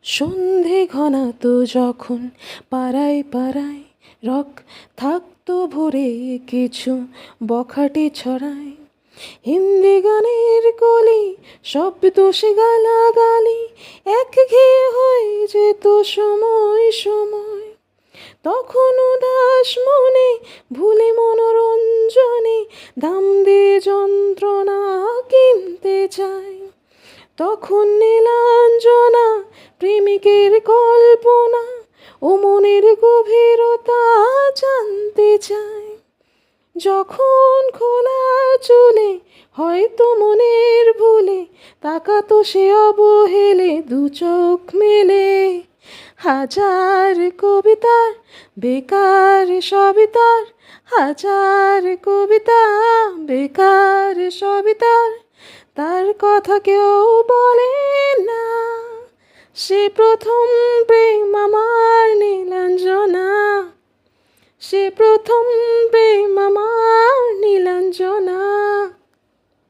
সন্ধে ঘনাতো যখন পাড়ায় পাড়ায় রক থাকতো ভরে কিছু বখাটে ছড়ায়, হিন্দি গানের কলি শব্দ সে গালাগালি একঘেয়ে হয়ে যেত সময় সময়। তখন উদাস মনে ভুলে মনোরঞ্জনে দাম দিয়ে যন্ত্রণা কিনতে চায়। তখন নীলাঞ্জনা প্রেমিকের কল্পনা ও মনের গভীরতা জানতে চায়। যখন খোলা চুলে হয়তো মনের ভুলে তাকাতো সে অবহেলে দু চোখ মেলে, হাজার কবিতার বেকার সবই তার, হাজার কবিতা বেকার সবই তার, তার কথা কেউ বলে না। সে প্রথম প্রেম আমার নীলাঞ্জনা, সে প্রথম প্রেম আমার